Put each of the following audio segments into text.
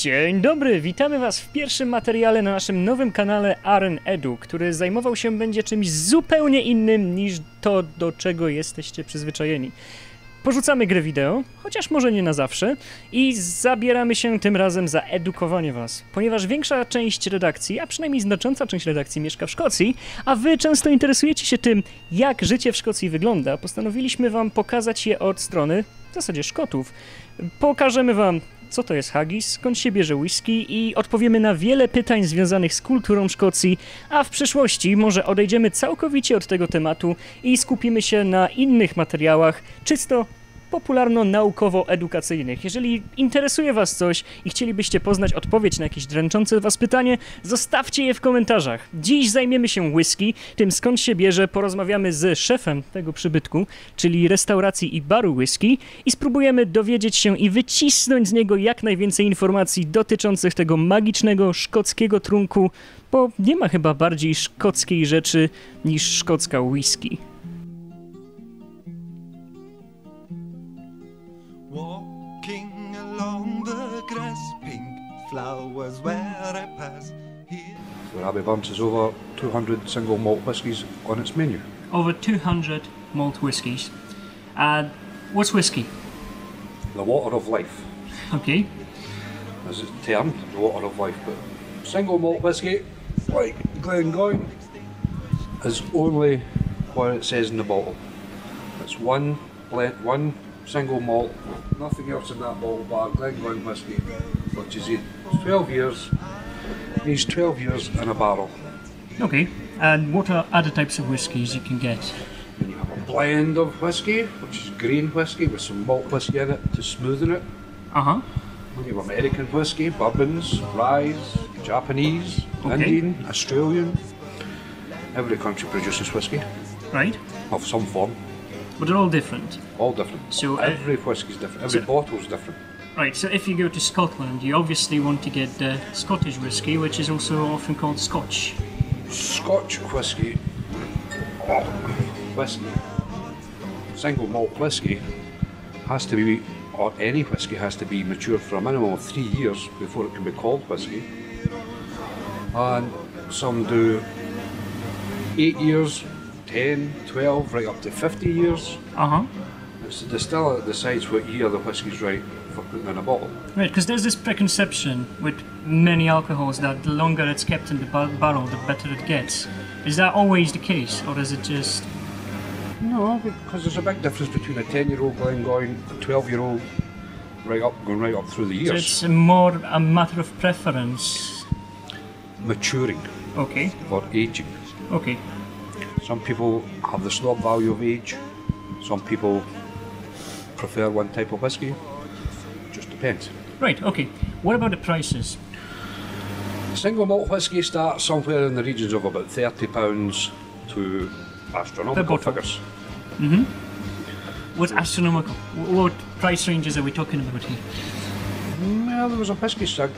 Dzień dobry, witamy Was w pierwszym materiale na naszym nowym kanale arhn.edu, który zajmował się będzie czymś zupełnie innym niż to, do czego jesteście przyzwyczajeni. Porzucamy grę wideo, chociaż może nie na zawsze, i zabieramy się tym razem za edukowanie Was. Ponieważ większa część redakcji, a przynajmniej znacząca część redakcji mieszka w Szkocji, a Wy często interesujecie się tym, jak życie w Szkocji wygląda, postanowiliśmy Wam pokazać je od strony, w zasadzie Szkotów. Pokażemy Wam, co to jest haggis, skąd się bierze whisky i odpowiemy na wiele pytań związanych z kulturą Szkocji, a w przyszłości może odejdziemy całkowicie od tego tematu i skupimy się na innych materiałach, czysto popularno-naukowo-edukacyjnych. Jeżeli interesuje Was coś i chcielibyście poznać odpowiedź na jakieś dręczące Was pytanie, zostawcie je w komentarzach. Dziś zajmiemy się whisky, tym skąd się bierze, porozmawiamy z szefem tego przybytku, czyli restauracji i baru whisky i spróbujemy dowiedzieć się i wycisnąć z niego jak najwięcej informacji dotyczących tego magicznego szkockiego trunku, bo nie ma chyba bardziej szkockiej rzeczy niż szkocka whisky. Walking along the grass, pink flowers where I pass. Rabbie Burns has over 200 single malt whiskies on its menu. Over 200 malt whiskies. What's whisky? The water of life, Okay. as it's termed, the water of life. But single malt whisky, like Glengoyne, is only what it says in the bottle. It's one blend, one single malt, nothing else in that bottle but Glengoyne whisky, which is 12 years, aged 12 years in a barrel. Okay. And what are other types of whiskies you can get? Then you have a blend of whisky, which is grain whisky with some malt whisky in it to smoothen it. Uh-huh. Then you have American whisky, bourbons, rye, Japanese, Okay. Indian, Australian. Every country produces whisky Right. of some form, But they're all different. all different. So, every whisky is different, every so- bottle's different. Right, so if you go to Scotland, you obviously want to get Scottish whisky, which is also often called Scotch. Scotch whisky, whisky, single malt whisky has to be, or any whisky has to be matured for a minimum of 3 years before it can be called whisky. And some do 8 years, 10, 12, right up to 50 years. Uh-huh. It's the distiller that decides what year the whisky's right for putting in a bottle. Right, because there's this preconception with many alcohols that the longer it's kept in the barrel, the better it gets. Is that always the case, or is it just... No, because there's a big difference between a 10-year-old Glengoyne, a 12-year-old, going right up through the So years. it's more a matter of preference? Maturing Okay, or aging. okay. Some people have the snob value of age. Some people prefer one type of whisky. Just depends. Right, okay. What about the prices? Single malt whisky starts somewhere in the regions of about £30 to Per astronomical bottle. figures. What's astronomical? What price ranges are we talking about here? Well, there was a whisky stick,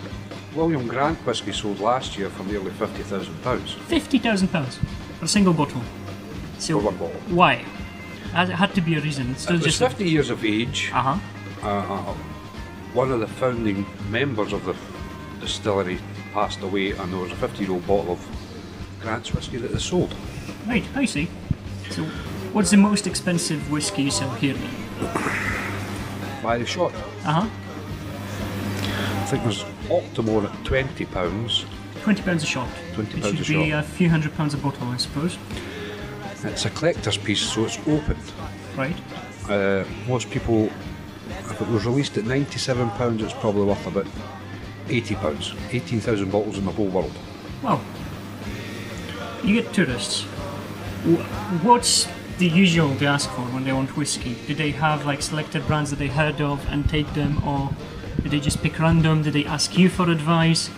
William Grant whisky sold last year for nearly £50,000 £50,000 for a single bottle. So for one bottle. why? It had to be a reason. It's still It was just 50 years of age. Uh-huh. One of the founding members of the distillery passed away, and there was a 50-year-old bottle of Grant's whisky that they sold. Right, I see. So what's the most expensive whiskey you sell here then? By the shot. Uh-huh. I think there's Optimore at £20. £20 a shot. £20 It a should be shot. a few £100 a bottle, I suppose. It's a collector's piece, so it's opened. Right. Most people, if it was released at £97, it's probably worth about £80. 18,000 bottles in the whole world. Well, you get tourists. What's the usual they ask for when they want whiskey? Do they have like selected brands that they heard of and take them, or do they just pick random? Do they ask you for advice?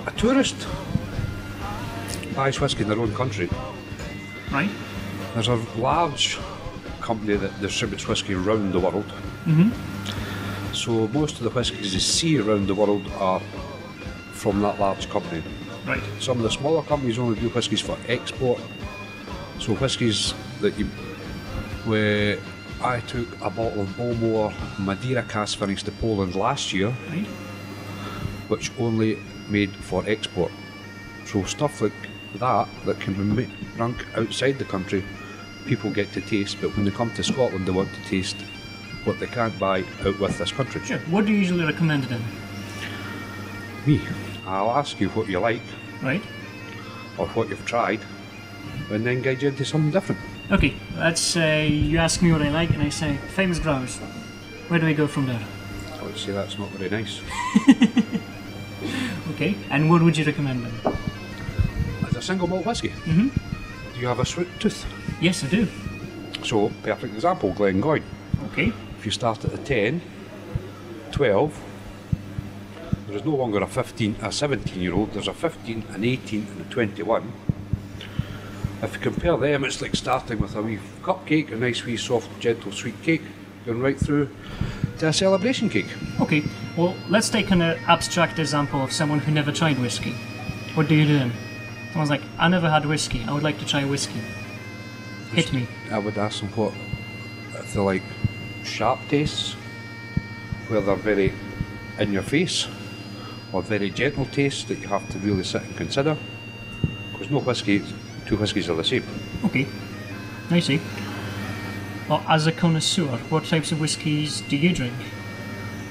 A tourist buys whisky in their own country. Right. There's a large company that distributes whisky around the world. So most of the whiskies you see around the world are from that large company. Right. Some of the smaller companies only do whiskies for export. So whiskies that you, where I took a bottle of Bowmore Madeira cask finish to Poland last year, Right. which only made for export. So stuff like that can be drunk outside the country, people get to taste, but when they come to Scotland they want to taste what they can't buy out with this country. Sure. What do you usually recommend then? Me, I'll ask you what you like, Right. or what you've tried, and then guide you into something different. Okay, let's say you ask me what I like and I say, famous grouse. Where do we go from there? I would say that's not very nice. Okay, and what would you recommend then? As a single malt whisky, Mm-hmm. do you have a sweet tooth? Yes, I do. So, perfect example, Glengoyne. Okay. If you start at a 10, 12, there is no longer a 17-year-old, there's a 15, an 18 and a 21. If you compare them, it's like starting with a wee cupcake, a nice wee soft, gentle, sweet cake, going right through to a celebration cake. Okay, well, let's take an abstract example of someone who never tried whiskey. What do you do then? Someone's like, I never had whiskey, I would like to try whiskey. Hit me. I would ask them what, if they like sharp tastes, where they're very in your face, or very gentle tastes that you have to really sit and consider. Because no whisky, two whiskies are the same. Okay, I see. Well, as a connoisseur, what types of whiskies do you drink?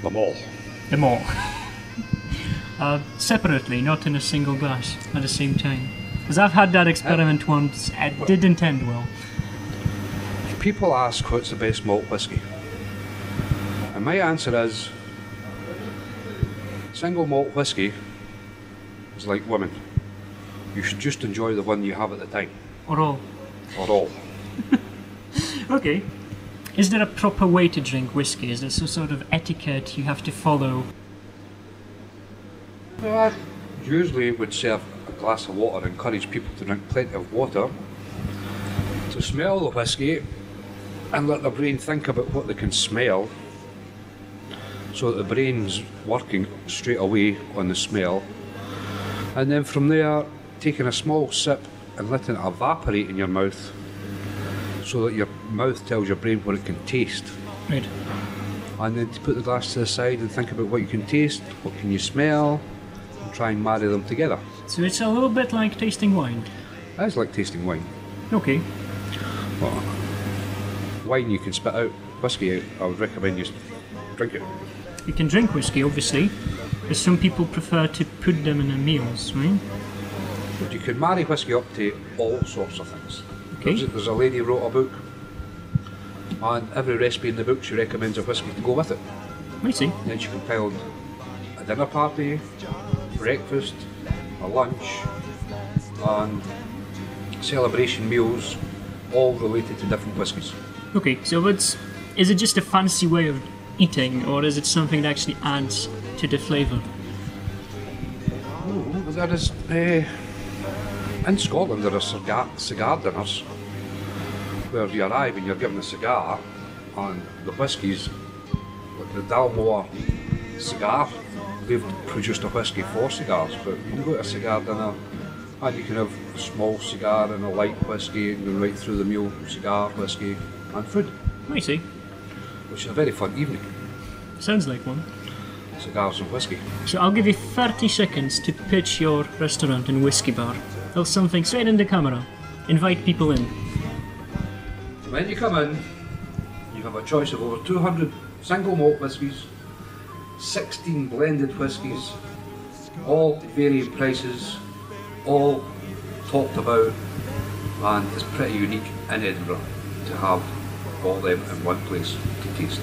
Them all. Them all. Separately, not in a single glass at the same time. Because I've had that experiment once, it didn't end well. People ask what's the best malt whisky. And my answer is, single malt whisky is like women. You should just enjoy the one you have at the time. Or all. Or all. Okay. Is there a proper way to drink whiskey? Is there some sort of etiquette you have to follow? Well, I usually would serve a glass of water and encourage people to drink plenty of water, to smell the whisky and let the brain think about what they can smell, so that the brain's working straight away on the smell, and then from there taking a small sip and letting it evaporate in your mouth, so that your mouth tells your brain what it can taste. Right. And then to put the glass to the side and think about what you can taste, what can you smell, and try and marry them together. So it's a little bit like tasting wine. It's like tasting wine. Okay. Well, wine you can spit out, whisky out, I would recommend you drink it. You can drink whiskey, obviously, but some people prefer to put them in their meals, right? But you can marry whisky up to all sorts of things. Okay. There's a lady who wrote a book, and every recipe in the book she recommends a whisky to go with it. I see. Then she compiled a dinner party, breakfast, a lunch, and celebration meals, all related to different whiskies. Okay, so is it just a fancy way of eating, or is it something that actually adds to the flavour? Oh, there is, in Scotland there are cigar dinners, where you arrive and you're given a cigar, and the whiskies, like the Dalmore cigar, they've produced a whisky for cigars, but you can go to a cigar dinner and you can have a small cigar and a light whisky and go right through the meal, cigar, whisky and food, I see. which is a very fun evening. Sounds like one. Cigars and whisky. So I'll give you 30 seconds to pitch your restaurant and whiskey bar. Tell something straight in the camera. Invite people in. When you come in, you have a choice of over 200 single malt whiskies, 16 blended whiskies, all varying prices, all talked about, and it's pretty unique in Edinburgh to have all them in one place to taste.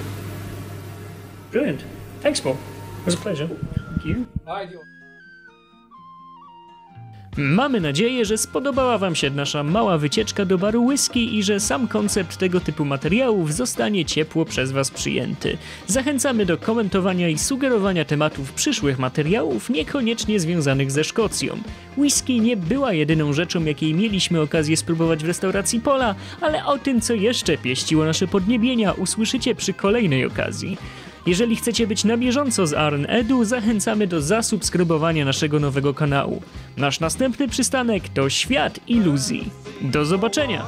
Brilliant. Thanks, Paul. It was a pleasure. Thank you. Mamy nadzieję, że spodobała Wam się nasza mała wycieczka do baru whisky i że sam koncept tego typu materiałów zostanie ciepło przez Was przyjęty. Zachęcamy do komentowania i sugerowania tematów przyszłych materiałów, niekoniecznie związanych ze Szkocją. Whisky nie była jedyną rzeczą, jakiej mieliśmy okazję spróbować w restauracji Paula, ale o tym, co jeszcze pieściło nasze podniebienia, usłyszycie przy kolejnej okazji. Jeżeli chcecie być na bieżąco z arhn.edu, zachęcamy do zasubskrybowania naszego nowego kanału. Nasz następny przystanek to Świat Iluzji. Do zobaczenia!